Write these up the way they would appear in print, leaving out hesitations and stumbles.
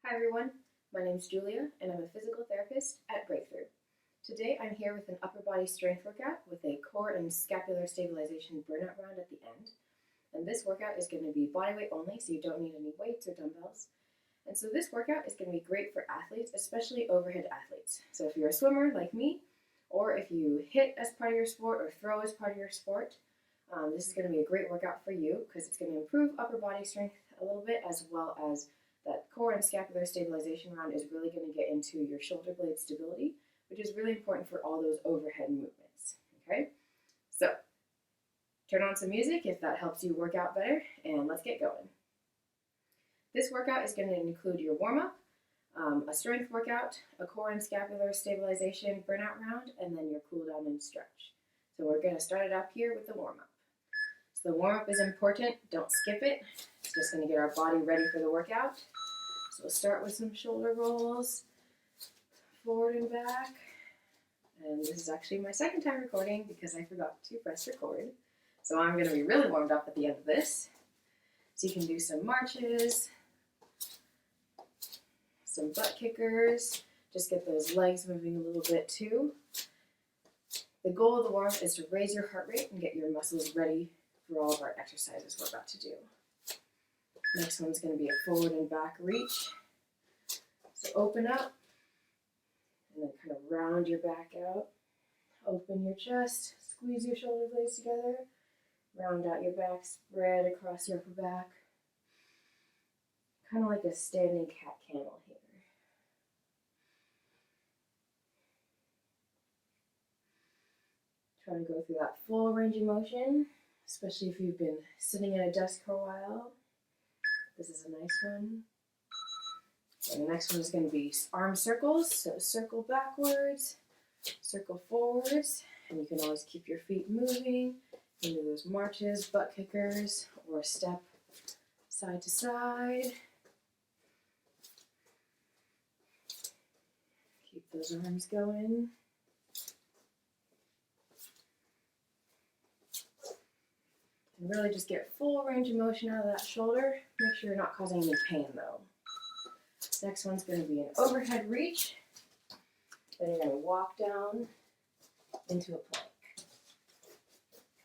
Hi everyone, my name is Julia and I'm a physical therapist at Breakthrough. Today I'm here with an upper body strength workout with a core and scapular stabilization burnout round at the end. And this workout is going to be body weight only, so you don't need any weights or dumbbells. And so this workout is going to be great for athletes, especially overhead athletes. So if you're a swimmer like me, or if you hit as part of your sport or throw as part of your sport, this is going to be a great workout for you because it's going to improve upper body strength a little bit, as well as that core and scapular stabilization round is really going to get into your shoulder blade stability, which is really important for all those overhead movements. Okay, so turn on some music if that helps you work out better, and let's get going. This workout is going to include your warm-up, a strength workout, a core and scapular stabilization burnout round, and then your cool down and stretch. So we're going to start it up here with the warm-up. So the warm-up is important, don't skip it. It's just going to get our body ready for the workout. So we'll start with some shoulder rolls, forward and back. And this is actually my second time recording because I forgot to press record. So I'm going to be really warmed up at the end of this. So you can do some marches, some butt kickers, just get those legs moving a little bit too. The goal of the warm-up is to raise your heart rate and get your muscles ready for all of our exercises we're about to do. Next one's going to be a forward and back reach. So open up and then kind of round your back out. Open your chest, squeeze your shoulder blades together, round out your back, spread across your upper back. Kind of like a standing cat camel here. Try to go through that full range of motion, especially if you've been sitting at a desk for a while. This is a nice one. And the next one is going to be arm circles. So circle backwards, circle forwards, and you can always keep your feet moving. You can do those marches, butt kickers, or step side to side. Keep those arms going. And really just get full range of motion out of that shoulder. Make sure you're not causing any pain though. Next one's going to be an overhead reach. Then you're going to walk down into a plank.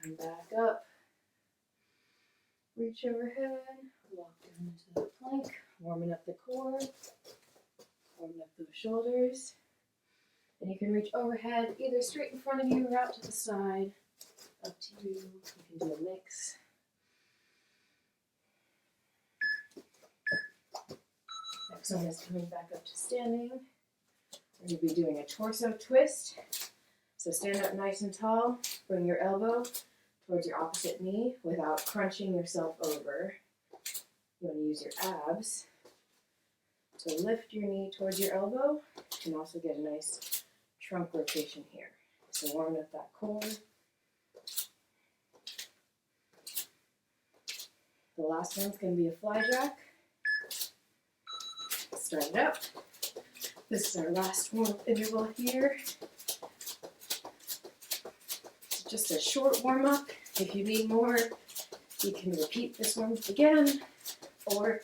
Come back up. Reach overhead. Walk down into the plank. Warming up the core. Warming up those shoulders. And you can reach overhead either straight in front of you or out to the side. Up to you. You can do a mix. Next one is coming back up to standing. You'll be doing a torso twist. So stand up nice and tall. Bring your elbow towards your opposite knee without crunching yourself over. You want to use your abs to lift your knee towards your elbow and also get a nice trunk rotation here. So warming up that core. The last one's going to be a fly jack. Start it up. This is our last warm-up interval here. It's just a short warm-up. If you need more, you can repeat this warm-up again, or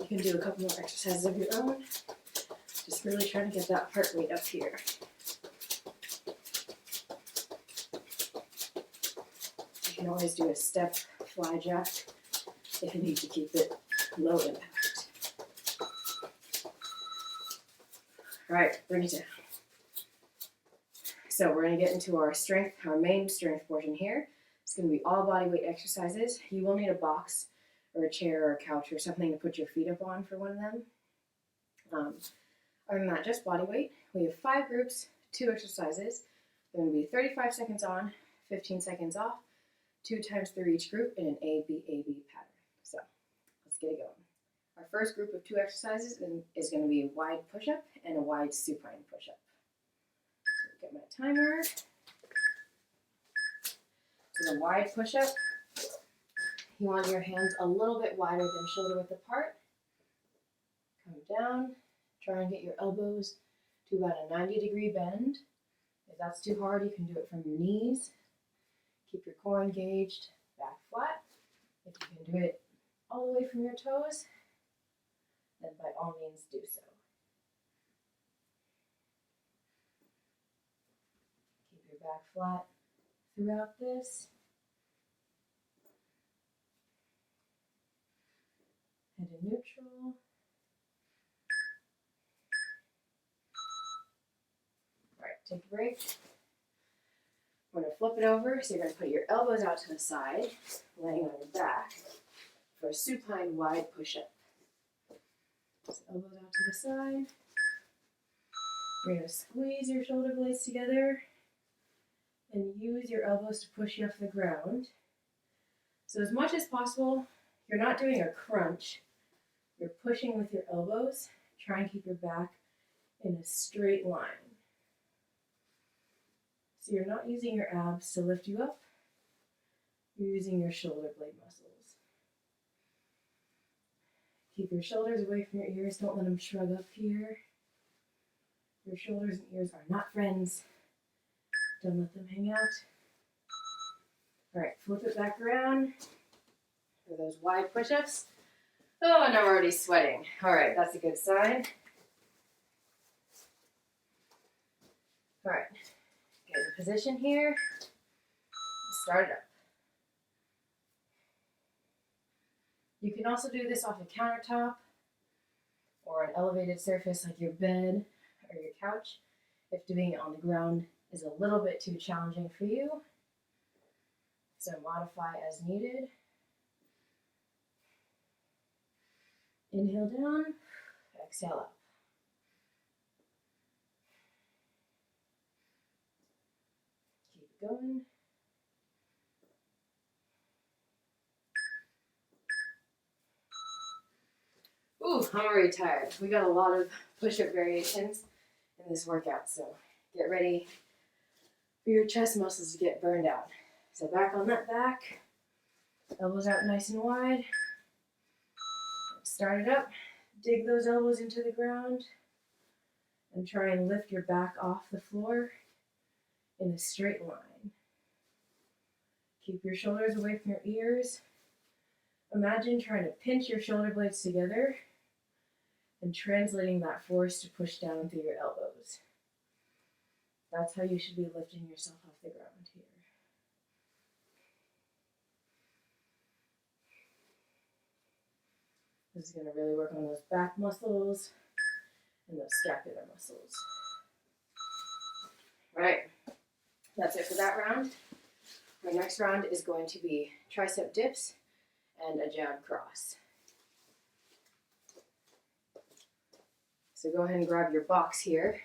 you can do a couple more exercises of your own. Just really trying to get that heart rate up here. You can always do a step fly jack if you need to keep it low impact. All right, bring it down. So we're going to get into our main strength portion here. It's going to be all body weight exercises. You will need a box or a chair or a couch or something to put your feet up on for one of them. Other than that, just body weight. We have 5 groups, 2 exercises. They're going to be 35 seconds on, 15 seconds off, 2 times through each group in an A-B-A-B pattern. So let's get it going. Our first group of 2 exercises is going to be a wide push-up and a wide supine push-up. So get my timer. So the wide push-up, you want your hands a little bit wider than shoulder width apart. Come down, try and get your elbows to about a 90-degree bend. If that's too hard, you can do it from your knees. Keep your core engaged, back flat. If you can do it all the way from your toes, then by all means do so. Keep your back flat throughout this. Head in neutral. Alright, take a break. We're going to flip it over, so you're going to put your elbows out to the side, laying on your back, for a supine wide push-up. So elbows out to the side. You're going to squeeze your shoulder blades together and use your elbows to push you off the ground. So as much as possible, you're not doing a crunch. You're pushing with your elbows. Try and keep your back in a straight line. So you're not using your abs to lift you up. You're using your shoulder blade muscles. Keep your shoulders away from your ears. Don't let them shrug up here. Your shoulders and ears are not friends. Don't let them hang out. All right, flip it back around for those wide push-ups. Oh, and I'm already sweating. All right, that's a good sign. All right, get in position here. Start it up. You can also do this off a countertop or an elevated surface like your bed or your couch if doing it on the ground is a little bit too challenging for you. So modify as needed. Inhale down, exhale up. Keep it going. Ooh, I'm already tired. We got a lot of push-up variations in this workout, so get ready for your chest muscles to get burned out. So back on that back, elbows out nice and wide. Start it up, dig those elbows into the ground, and try and lift your back off the floor in a straight line. Keep your shoulders away from your ears. Imagine trying to pinch your shoulder blades together and translating that force to push down through your elbows. That's how you should be lifting yourself off the ground here. This is going to really work on those back muscles and those scapular muscles. All right, that's it for that round. Our next round is going to be tricep dips and a jab cross. So go ahead and grab your box here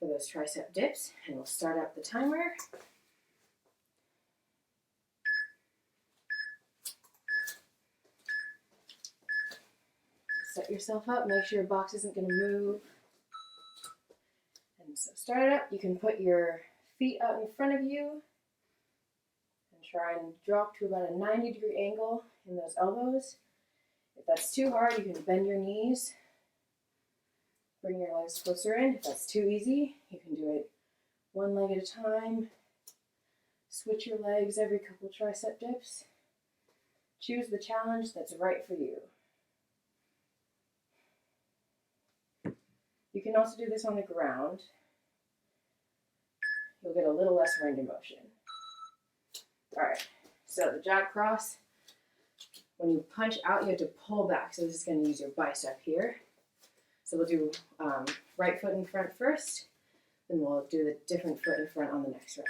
for those tricep dips, and we'll start up the timer. Set yourself up, make sure your box isn't going to move. And so start it up. You can put your feet out in front of you and try and drop to about a 90-degree angle in those elbows. If that's too hard, you can bend your knees. Bring your legs closer in. If that's too easy, you can do it one leg at a time. Switch your legs every couple tricep dips. Choose the challenge that's right for you. You can also do this on the ground. You'll get a little less range of motion. All right, so the jab cross, when you punch out, you have to pull back. So this is going to use your bicep here. So we'll do right foot in front first, then we'll do the different foot in front on the next round.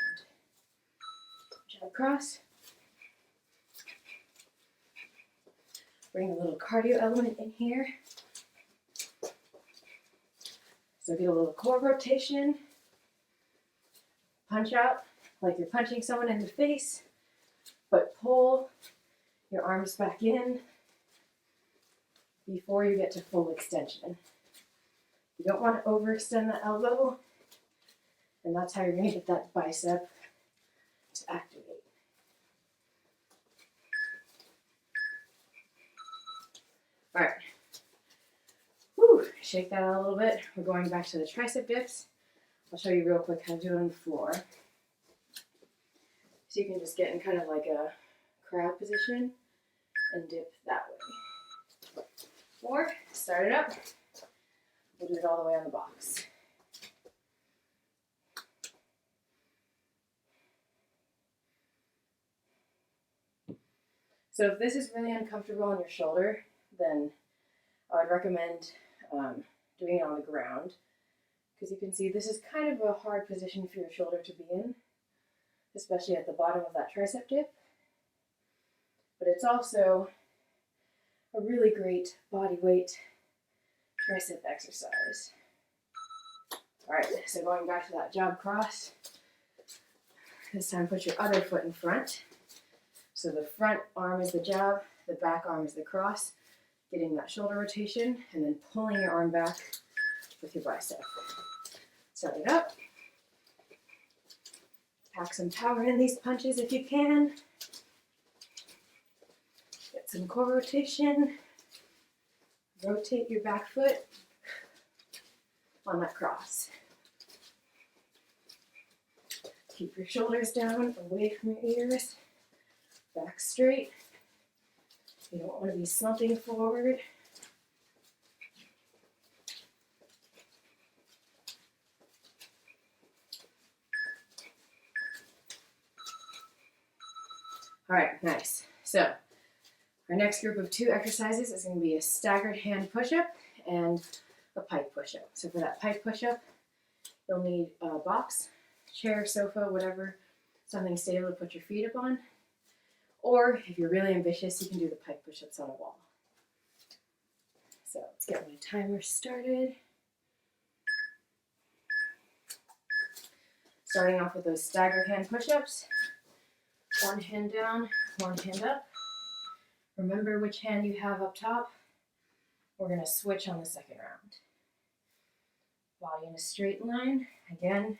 Jab cross. Bring a little cardio element in here. So get a little core rotation. Punch out like you're punching someone in the face, but pull your arms back in before you get to full extension. You don't want to overextend the elbow, and that's how you're going to get that bicep to activate. All right. Whew, shake that out a little bit. We're going back to the tricep dips. I'll show you real quick how to do it on the floor. So you can just get in kind of like a crab position and dip that way. Or start it up. We'll do it all the way on the box. So if this is really uncomfortable on your shoulder, then I would recommend doing it on the ground, because you can see this is kind of a hard position for your shoulder to be in, especially at the bottom of that tricep dip. But it's also a really great body weight tricep exercise. All right, so going back to that jab cross, this time put your other foot in front. So the front arm is the jab, the back arm is the cross, getting that shoulder rotation, and then pulling your arm back with your bicep. Start it up. Pack some power in these punches if you can. Get some core rotation. Rotate your back foot on that cross. Keep your shoulders down, away from your ears. Back straight. You don't want to be slumping forward. All right, nice. So our next group of 2 exercises is going to be a staggered hand push-up and a pike push-up. So for that pike push-up, you'll need a box, chair, sofa, whatever, something stable to put your feet up on. Or if you're really ambitious, you can do the pike push-ups on a wall. So let's get my timer started. Starting off with those stagger hand push-ups. 1 hand down, 1 hand up. Remember which hand you have up top. We're going to switch on the second round. Body in a straight line. Again,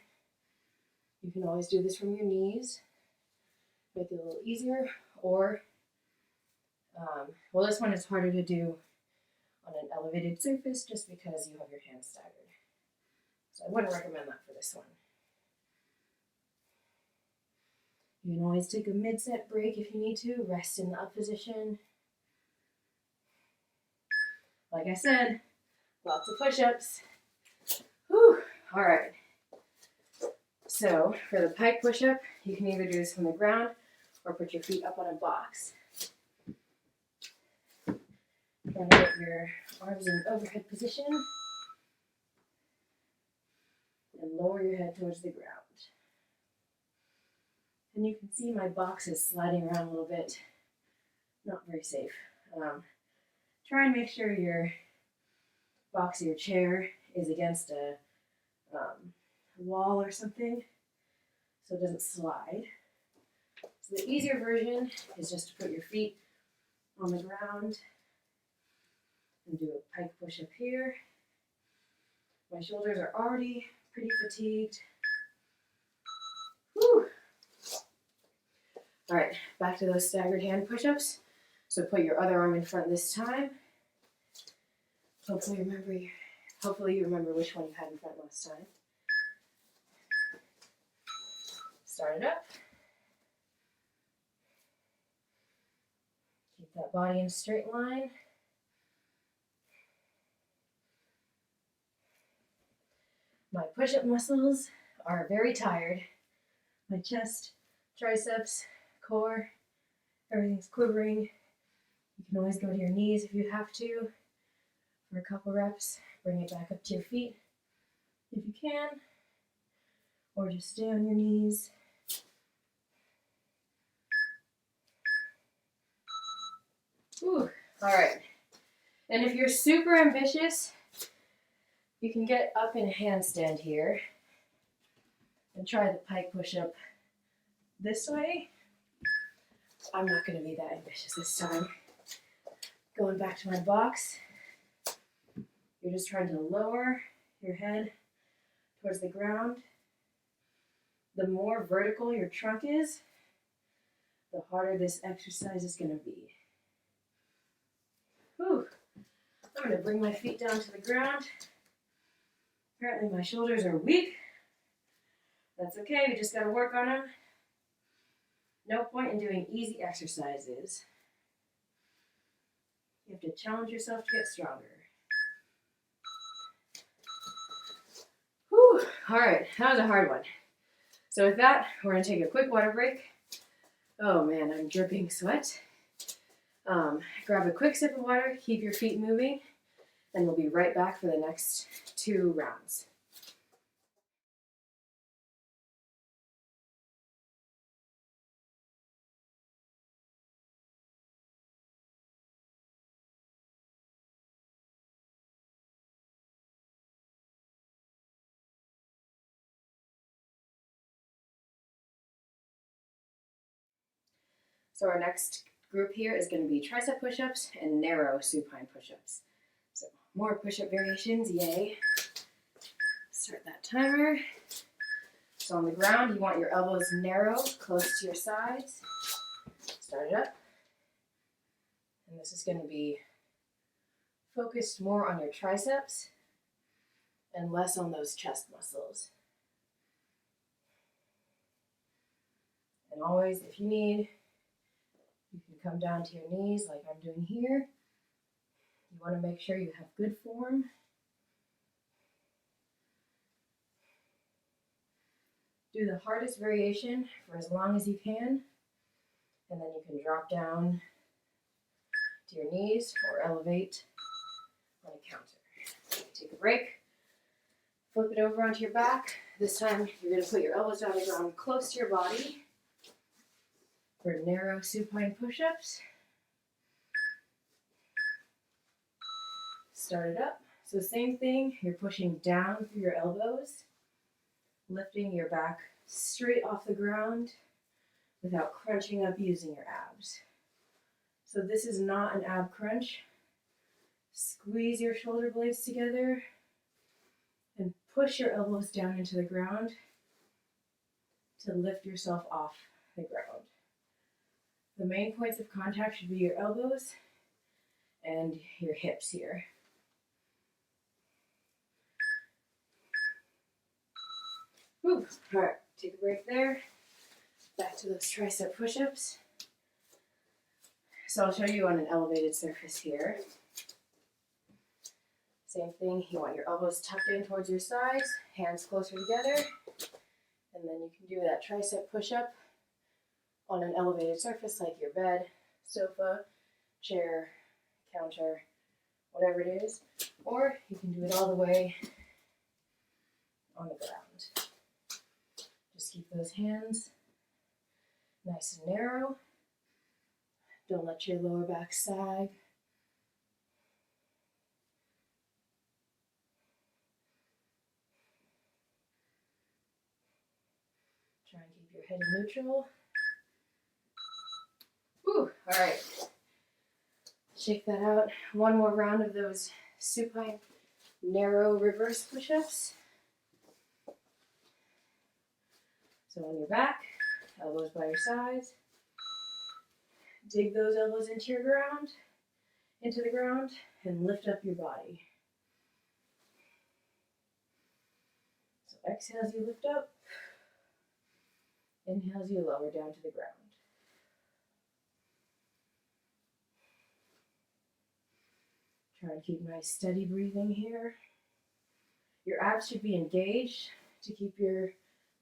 you can always do this from your knees. Make it a little easier. Or, well, this one is harder to do on an elevated surface just because you have your hands staggered. So I wouldn't recommend that for this one. You can always take a mid-set break if you need to. Rest in the up position. Like I said, lots of push-ups. Whew. All right. So for the pike push-up, you can either do this from the ground or put your feet up on a box. Try to get your arms in an overhead position and lower your head towards the ground. And you can see my box is sliding around a little bit. Not very safe. Try and make sure your box or your chair is against a wall or something so it doesn't slide. So the easier version is just to put your feet on the ground and do a pike push-up here. My shoulders are already pretty fatigued. Whew. All right, back to those staggered hand push-ups. So put your other arm in front this time. Hopefully you remember which one you had in front last time. Start it up. Keep that body in a straight line. My push-up muscles are very tired. My chest, triceps, core, everything's quivering. You can always go to your knees if you have to for a couple reps. Bring it back up to your feet if you can, or just stay on your knees. Ooh, all right. And if you're super ambitious, you can get up in a handstand here and try the pike push-up this way. I'm not going to be that ambitious this time. Going back to my box, you're just trying to lower your head towards the ground. The more vertical your trunk is, the harder this exercise is going to be. Whew. I'm going to bring my feet down to the ground. Apparently my shoulders are weak. That's okay, we just got to work on them. No point in doing easy exercises You have to challenge yourself to get stronger. Whew. All right, that was a hard one. So with that, we're gonna take a quick water break. Oh man, I'm dripping sweat. Grab a quick sip of water, keep your feet moving, and we'll be right back for the next 2 rounds. So our next group here is going to be tricep push-ups and narrow supine push-ups. So more push-up variations, yay. Start that timer. So on the ground, you want your elbows narrow, close to your sides. Start it up. And this is going to be focused more on your triceps and less on those chest muscles. And always, if you need, you can come down to your knees like I'm doing here. You want to make sure you have good form. Do the hardest variation for as long as you can, and then you can drop down to your knees or elevate on a counter. Take a break, flip it over onto your back. This time you're going to put your elbows down the ground close to your body for narrow supine push-ups. Start it up. So same thing, you're pushing down through your elbows, lifting your back straight off the ground without crunching up using your abs. So this is not an ab crunch. Squeeze your shoulder blades together and push your elbows down into the ground to lift yourself off the ground. The main points of contact should be your elbows and your hips here. Whew. All right, take a break there. Back to those tricep push-ups. So I'll show you on an elevated surface here. Same thing, you want your elbows tucked in towards your sides, hands closer together, and then you can do that tricep push-up on an elevated surface like your bed, sofa, chair, counter, whatever it is, or you can do it all the way on the ground. Just keep those hands nice and narrow. Don't let your lower back sag. Try and keep your head in neutral. Whew, all right. Shake that out. One more round of those supine narrow reverse push-ups. So on your back, elbows by your sides. Dig those elbows into the ground, and lift up your body. So exhale as you lift up. Inhale as you lower down to the ground. Try and keep nice steady breathing here. Your abs should be engaged to keep your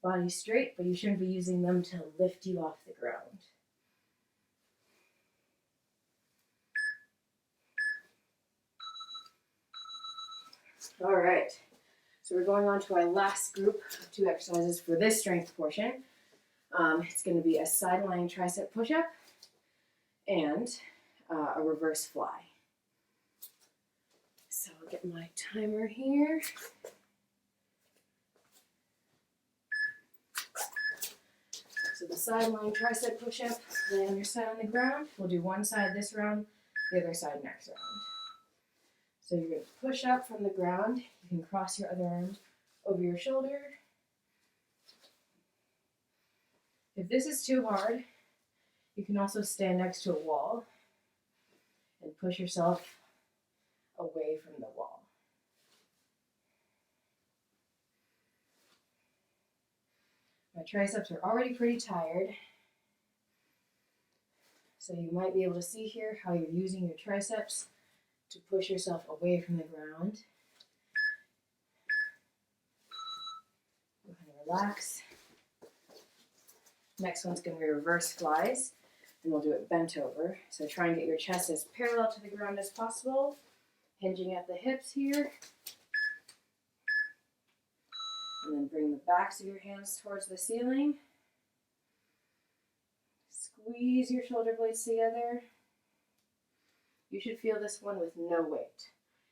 body straight, but you shouldn't be using them to lift you off the ground. All right, so we're going on to our last group of 2 exercises for this strength portion. It's going to be a sidelying tricep push-up and a reverse fly. So I'll get my timer here. So the sidelying tricep push-up, lay on your side on the ground. We'll do one side this round, the other side next round. So you're going to push up from the ground. You can cross your other arm over your shoulder. If this is too hard, you can also stand next to a wall and push yourself away from the wall. My triceps are already pretty tired, so you might be able to see here how you're using your triceps to push yourself away from the ground. Go ahead and relax. Next one's going to be reverse flies, and we'll do it bent over. So try and get your chest as parallel to the ground as possible, hinging at the hips here. And then bring the backs of your hands towards the ceiling. Squeeze your shoulder blades together. You should feel this one with no weight.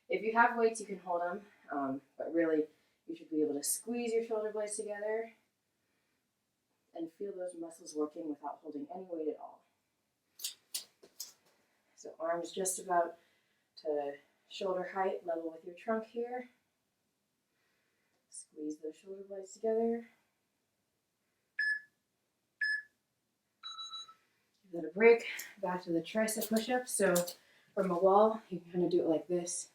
If you have weights, you can hold them, but really, you should be able to squeeze your shoulder blades together and feel those muscles working without holding any weight at all. So arms just about to shoulder height, level with your trunk here. Squeeze those shoulder blades together. Give that a break. Back to the tricep push-up. So from a wall, you can kind of do it like this.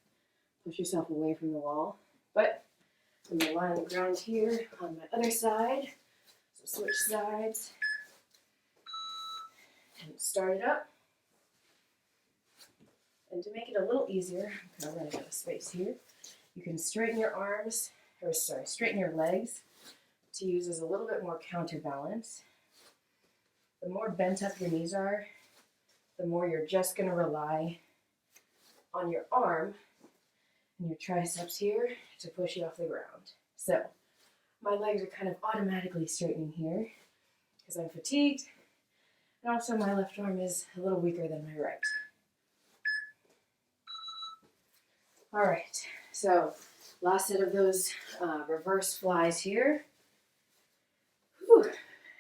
Push yourself away from the wall. But I'm going to lie on the ground here on my other side. So switch sides. And start it up. And to make it a little easier, I'm kind of running out of space here. You can straighten your arms, straighten your legs to use as a little bit more counterbalance. The more bent up your knees are, the more you're just going to rely on your arm and your triceps here to push you off the ground. So my legs are kind of automatically straightening here because I'm fatigued, and also my left arm is a little weaker than my right. All right, so last set of those reverse flies here. Whew.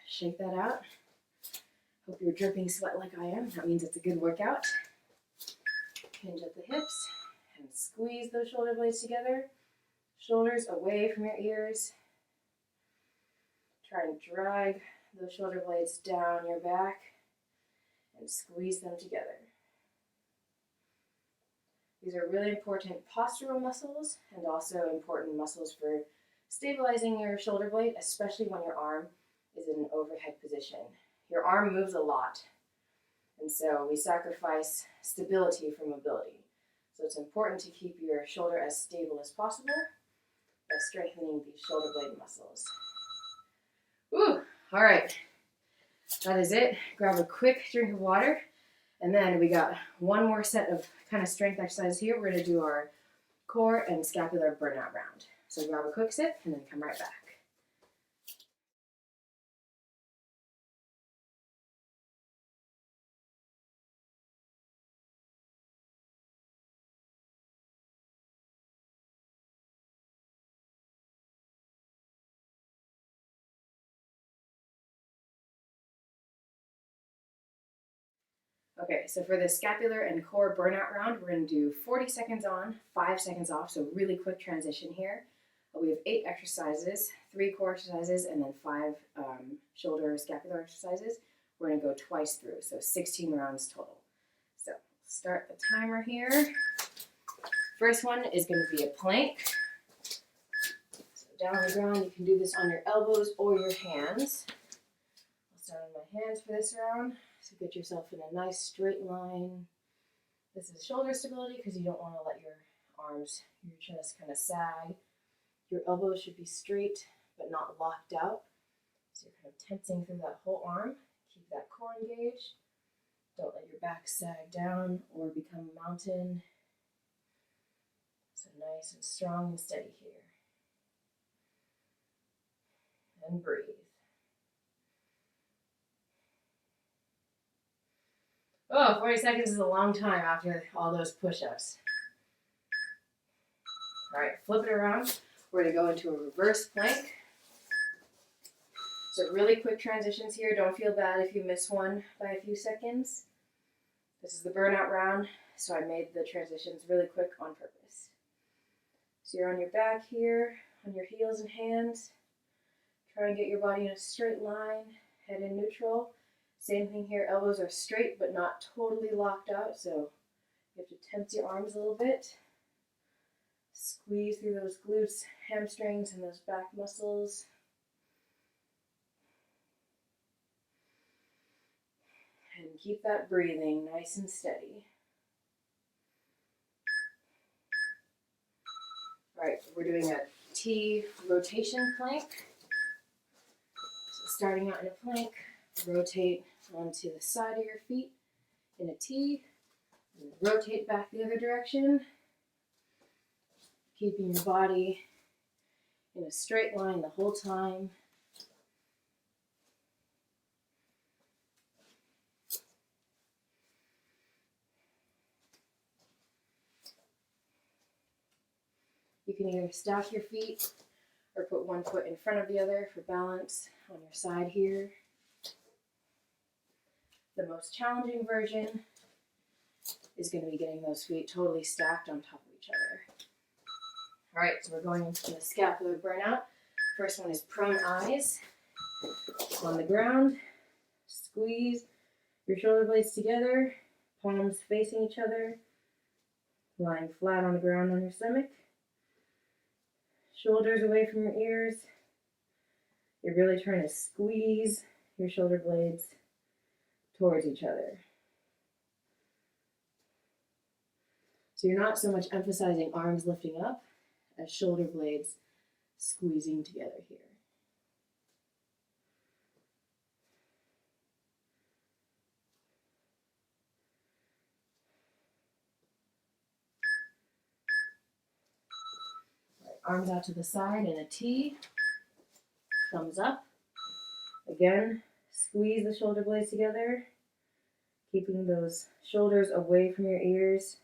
Shake that out. Hope you're dripping sweat like I am. That means it's a good workout. Hinge at the hips and squeeze those shoulder blades together. Shoulders away from your ears. Try and drag those shoulder blades down your back and squeeze them together. These are really important postural muscles and also important muscles for stabilizing your shoulder blade, especially when your arm is in an overhead position. Your arm moves a lot, and so we sacrifice stability for mobility. So it's important to keep your shoulder as stable as possible by strengthening these shoulder blade muscles. Ooh, all right, that is it. Grab a quick drink of water. And then we got one more set of kind of strength exercises here. We're going to do our core and scapular burnout round. So grab a quick sip and then come right back. Okay, so for the scapular and core burnout round, we're going to do 40 seconds on, 5 seconds off, so really quick transition here. We have 8 exercises, 3 core exercises, and then 5 shoulder scapular exercises. We're going to go twice through, so 16 rounds total. So start the timer here. First one is going to be a plank. So down on the ground, you can do this on your elbows or your hands. I'll start on my hands for this round. So get yourself in a nice straight line. This is shoulder stability because you don't want to let your arms, your chest kind of sag. Your elbows should be straight but not locked out. So you're kind of tensing through that whole arm. Keep that core engaged. Don't let your back sag down or become a mountain. So nice and strong and steady here. And breathe. Oh, 40 seconds is a long time after all those push-ups. All right, flip it around. We're going to go into a reverse plank. So really quick transitions here. Don't feel bad if you miss one by a few seconds. This is the burnout round, so I made the transitions really quick on purpose. So you're on your back here, on your heels and hands. Try and get your body in a straight line, head in neutral. Same thing here, elbows are straight but not totally locked out, so you have to tense your arms a little bit. Squeeze through those glutes, hamstrings, and those back muscles. And keep that breathing nice and steady. All right, we're doing a T rotation plank. So starting out in a plank, rotate onto the side of your feet in a T, and rotate back the other direction, keeping your body in a straight line the whole time. You can either stack your feet or put one foot in front of the other for balance on your side here. The most challenging version is going to be getting those feet totally stacked on top of each other. All right, so we're going into the scapular burnout. First one is prone eyes. On the ground, squeeze your shoulder blades together, palms facing each other, lying flat on the ground on your stomach. Shoulders away from your ears. You're really trying to squeeze your shoulder blades towards each other. So you're not so much emphasizing arms lifting up as shoulder blades squeezing together here. Arms out to the side in a T, thumbs up. Again, squeeze the shoulder blades together, keeping those shoulders away from your ears.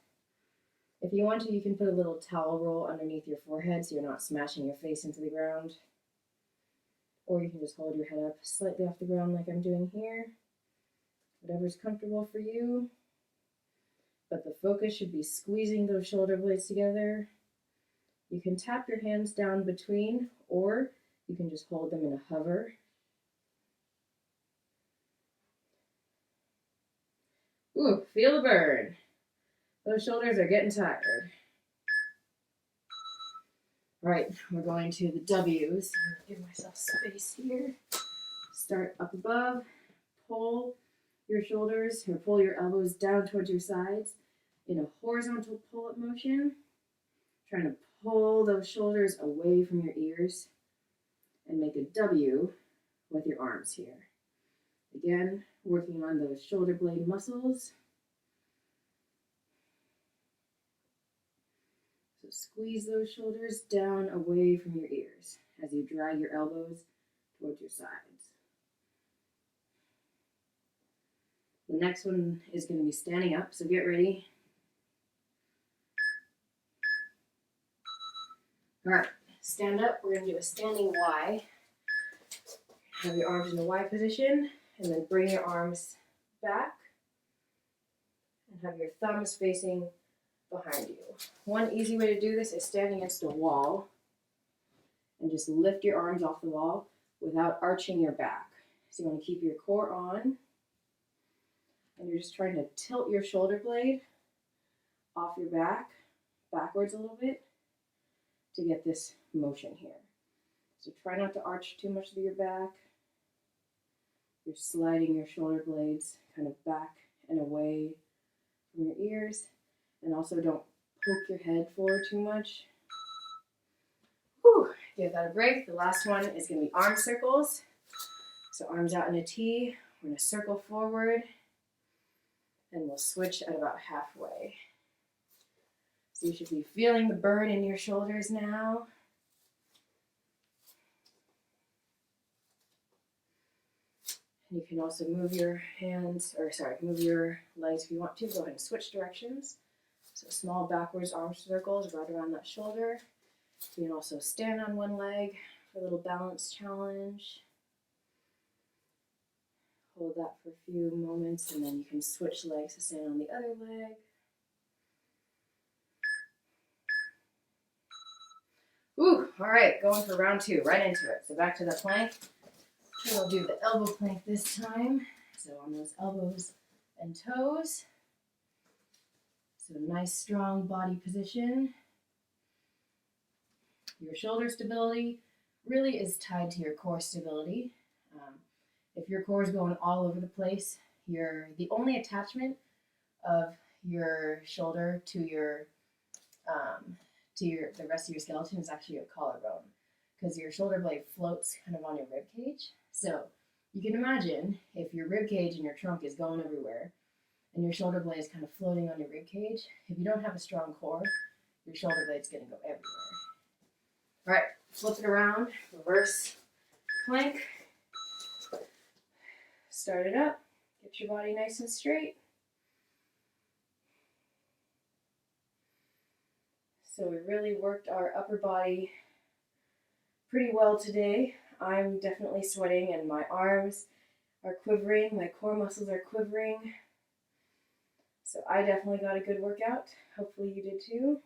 If you want to, you can put a little towel roll underneath your forehead so you're not smashing your face into the ground. Or you can just hold your head up slightly off the ground like I'm doing here. Whatever's comfortable for you. But the focus should be squeezing those shoulder blades together. You can tap your hands down between, or you can just hold them in a hover. Ooh, feel the burn. Those shoulders are getting tired. All right, we're going to the W's. I'm going to give myself space here. Start up above, pull your shoulders, or pull your elbows down towards your sides in a horizontal pull-up motion. Trying to pull those shoulders away from your ears and make a W with your arms here. Again, working on those shoulder blade muscles. So squeeze those shoulders down away from your ears as you drag your elbows towards your sides. The next one is going to be standing up, so get ready. All right, stand up. We're going to do a standing Y. Have your arms in the Y position, and then bring your arms back, and have your thumbs facing behind you. One easy way to do this is stand against a wall, and just lift your arms off the wall without arching your back. So you want to keep your core on, and you're just trying to tilt your shoulder blade off your back, backwards a little bit, to get this motion here. So try not to arch too much of your back. You're sliding your shoulder blades kind of back and away from your ears. And also don't poke your head forward too much. Whew, give that a break. The last one is going to be arm circles. So arms out in a T. We're going to circle forward. And we'll switch at about halfway. So you should be feeling the burn in your shoulders now. You can also move your move your legs if you want to. Go ahead and switch directions. So small backwards arm circles right around that shoulder. You can also stand on one leg for a little balance challenge. Hold that for a few moments, and then you can switch legs to stand on the other leg. Ooh, all right, going for round two, right into it. So back to the plank. We'll do the elbow plank this time. So on those elbows and toes. So nice, strong body position. Your shoulder stability really is tied to your core stability. If your core is going all over the place, the only attachment of your shoulder to to the rest of your skeleton is actually your collarbone, because your shoulder blade floats kind of on your rib cage. So you can imagine if your rib cage and your trunk is going everywhere and your shoulder blade is kind of floating on your rib cage, if you don't have a strong core, your shoulder blade's going to go everywhere. All right, flip it around, reverse plank. Start it up, get your body nice and straight. So we really worked our upper body pretty well today. I'm definitely sweating and my arms are quivering, my core muscles are quivering. So I definitely got a good workout. Hopefully you did too.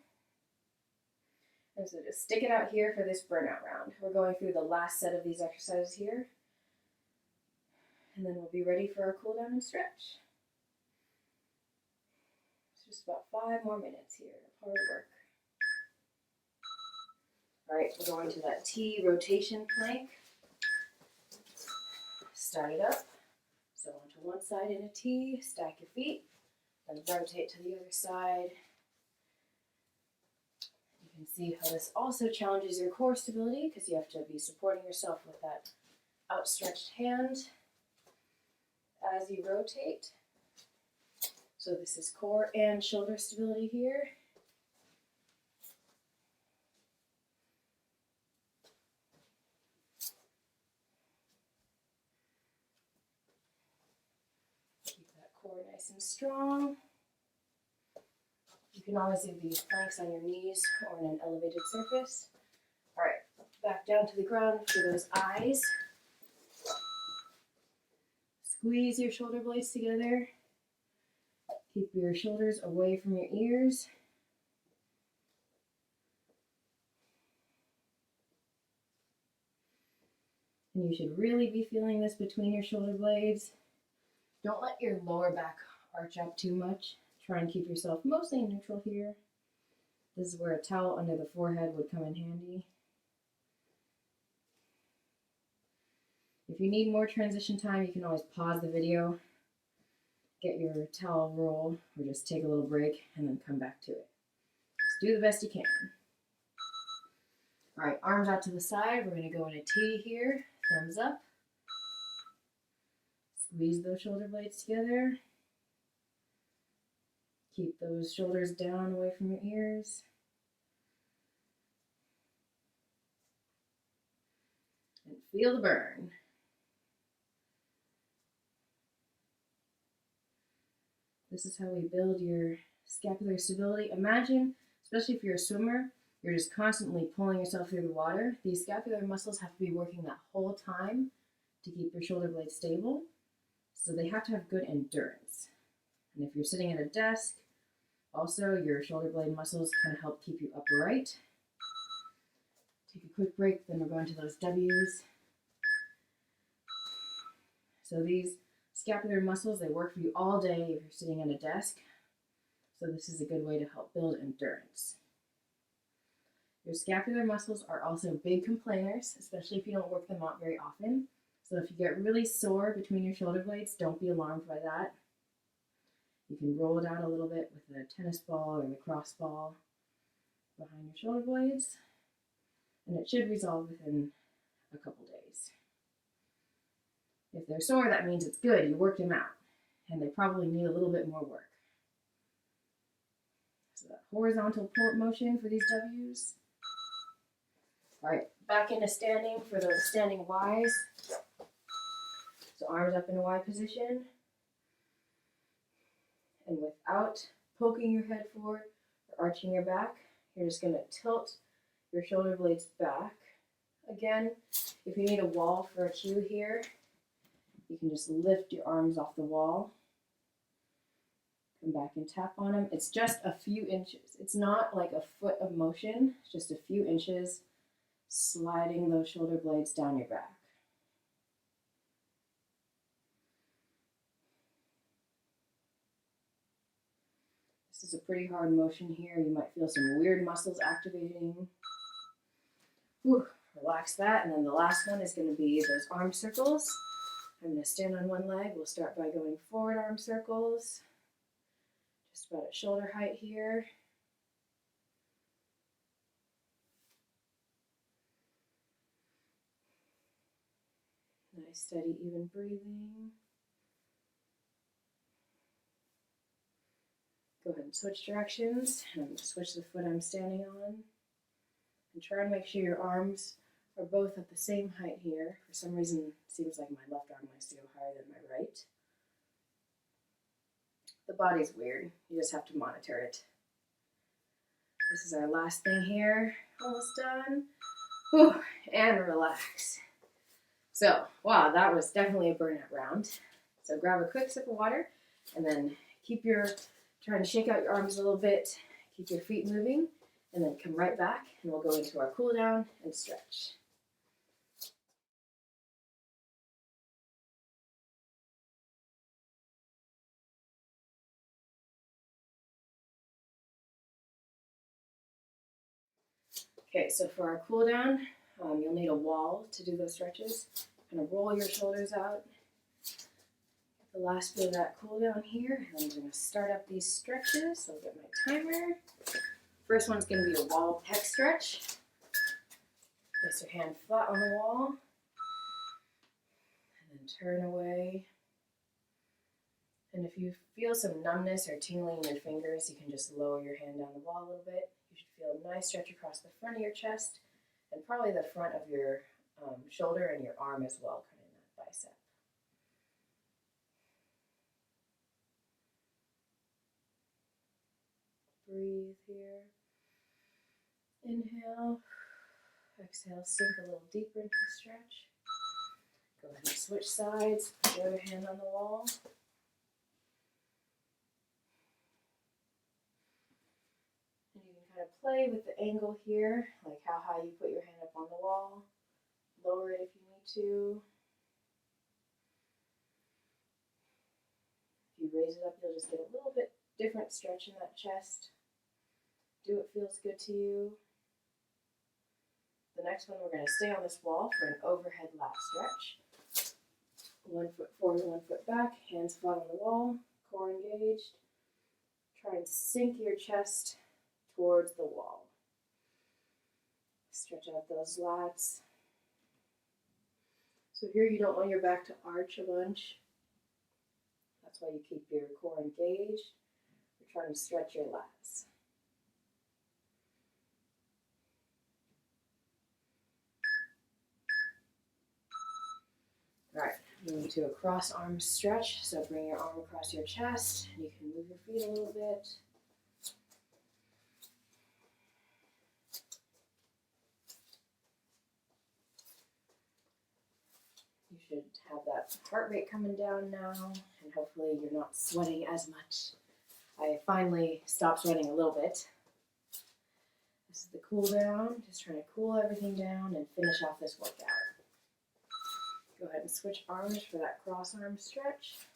And so just stick it out here for this burnout round. We're going through the last set of these exercises here. And then we'll be ready for our cool down and stretch. It's just about 5 more minutes here of hard work. All right, we're going to that T rotation plank. Start it up. So onto one side in a T, stack your feet, then rotate to the other side. You can see how this also challenges your core stability because you have to be supporting yourself with that outstretched hand as you rotate. So this is core and shoulder stability here. Keep that core nice and strong. You can always do these planks on your knees or in an elevated surface. All right, back down to the ground for those eyes. Squeeze your shoulder blades together. Keep your shoulders away from your ears. And you should really be feeling this between your shoulder blades. Don't let your lower back arch up too much. Try and keep yourself mostly neutral here. This is where a towel under the forehead would come in handy. If you need more transition time, you can always pause the video, get your towel roll, or just take a little break and then come back to it. Just do the best you can. All right, arms out to the side. We're going to go in a T here, thumbs up. Squeeze those shoulder blades together. Keep those shoulders down away from your ears. And feel the burn. This is how we build your scapular stability. Imagine, especially if you're a swimmer, you're just constantly pulling yourself through the water. These scapular muscles have to be working that whole time to keep your shoulder blades stable. So they have to have good endurance. And if you're sitting at a desk, also your shoulder blade muscles kind of help keep you upright. Take a quick break, then we're going to those W's. So these scapular muscles, they work for you all day if you're sitting at a desk. So this is a good way to help build endurance. Your scapular muscles are also big complainers, especially if you don't work them out very often. So if you get really sore between your shoulder blades, don't be alarmed by that. You can roll it out a little bit with the tennis ball or the cross ball behind your shoulder blades, and it should resolve within a couple days. If they're sore, that means it's good, you worked them out, and they probably need a little bit more work. So that horizontal pull-up motion for these W's. All right, back into standing for those standing Ys. So arms up in a Y position. And without poking your head forward or arching your back, you're just going to tilt your shoulder blades back. Again, if you need a wall for a cue here, you can just lift your arms off the wall. Come back and tap on them. It's just a few inches. It's not like a foot of motion. It's just a few inches sliding those shoulder blades down your back. This is a pretty hard motion here. You might feel some weird muscles activating. Whew, relax that. And then the last one is going to be those arm circles. I'm going to stand on one leg. We'll start by going forward arm circles. Just about at shoulder height here. Nice, steady, even breathing. Go ahead and switch directions. I'm going to switch the foot I'm standing on. And try and make sure your arms are both at the same height here. For some reason, it seems like my left arm likes to go higher than my right. The body's weird. You just have to monitor it. This is our last thing here. Almost done. Whew, and relax. So, wow, that was definitely a burnout round. So grab a quick sip of water and then trying to shake out your arms a little bit, keep your feet moving, and then come right back and we'll go into our cool down and stretch. Okay, so for our cool down, you'll need a wall to do those stretches. Kind of roll your shoulders out. The last bit of that cool down here, and I'm going to start up these stretches. So I'll get my timer. First one's going to be a wall pec stretch. Place your hand flat on the wall, and then turn away. And if you feel some numbness or tingling in your fingers, you can just lower your hand down the wall a little bit. You should feel a nice stretch across the front of your chest, and probably the front of your shoulder and your arm as well, kind of in that bicep. Breathe here. Inhale. Exhale, sink a little deeper into the stretch. Go ahead and switch sides. Put your other hand on the wall. And you can kind of play with the angle here, like how high you put your hand up on the wall. Lower it if you need to. If you raise it up, you'll just get a little bit different stretch in that chest. Do what feels good to you. The next one, we're going to stay on this wall for an overhead lat stretch. 1 foot forward, 1 foot back, hands flat on the wall, core engaged. Try and sink your chest towards the wall. Stretch out those lats. So here you don't want your back to arch a bunch. That's why you keep your core engaged. You're trying to stretch your lats. All right, move to a cross arm stretch. So bring your arm across your chest. You can move your feet a little bit. You should have that heart rate coming down now, and hopefully you're not sweating as much. I finally stopped sweating a little bit. This is the cool down, just trying to cool everything down and finish off this workout. Go ahead and switch arms for that cross arm stretch.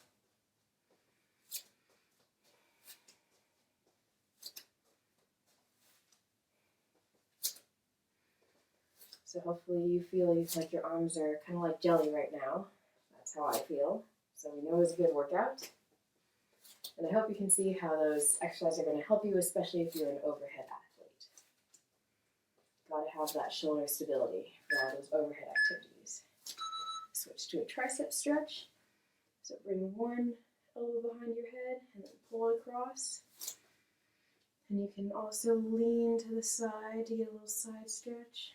So hopefully you feel like your arms are kind of like jelly right now. That's how I feel. So we know it's a good workout. And I hope you can see how those exercises are going to help you, especially if you're an overhead athlete. Got to have that shoulder stability for all those overhead activities. Switch to a tricep stretch. So bring one elbow behind your head and then pull it across. And you can also lean to the side to get a little side stretch.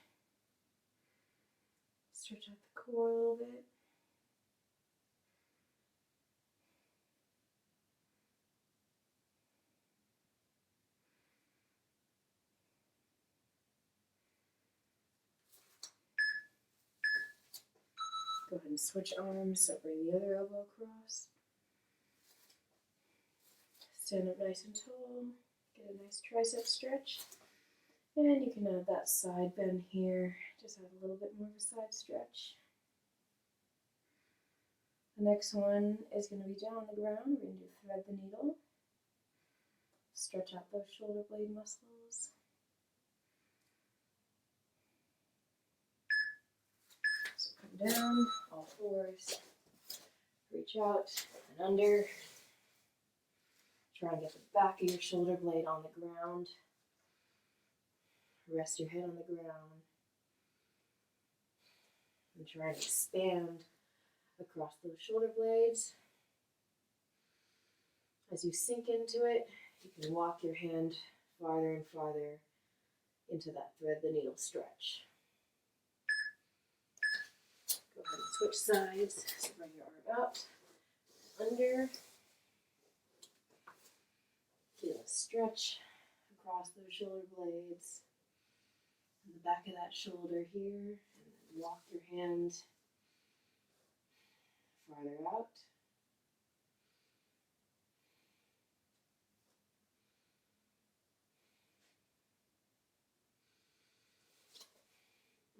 Stretch out the core a little bit. Go ahead and switch arms, so bring the other elbow across. Stand up nice and tall, get a nice tricep stretch. And you can add that side bend here, just have a little bit more of a side stretch. The next one is going to be down on the ground. We're going to do thread the needle. Stretch out those shoulder blade muscles. So come down, all fours. Reach out and under. Try and get the back of your shoulder blade on the ground. Rest your head on the ground. And try and expand across those shoulder blades. As you sink into it, you can walk your hand farther and farther into that thread the needle stretch. Go ahead and switch sides. So bring your arm out, under. Feel a stretch across those shoulder blades, and the back of that shoulder here, and then walk your hand farther out.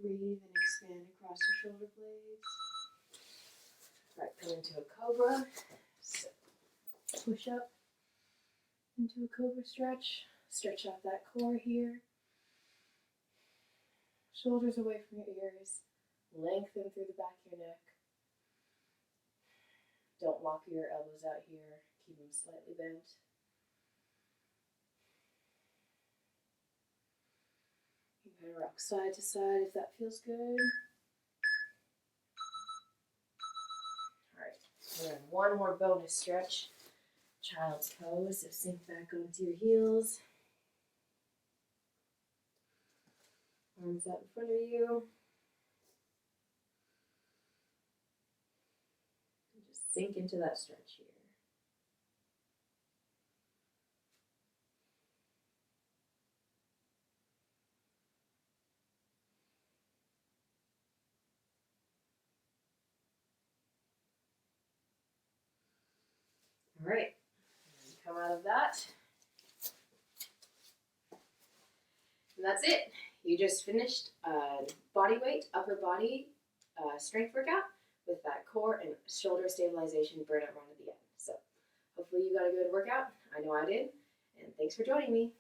Breathe and expand across your shoulder blades. All right, come into a cobra. So push up into a cobra stretch. Stretch out that core here. Shoulders away from your ears. Lengthen through the back of your neck. Don't lock your elbows out here. Keep them slightly bent. You can kind of rock side to side if that feels good. All right, and then one more bonus stretch. Child's pose, so sink back onto your heels. Arms out in front of you. And just sink into that stretch here. All right, and come out of that. And that's it. You just finished a body weight, upper body strength workout with that core and shoulder stabilization burnout round at the end. So hopefully you got a good workout. I know I did. And thanks for joining me.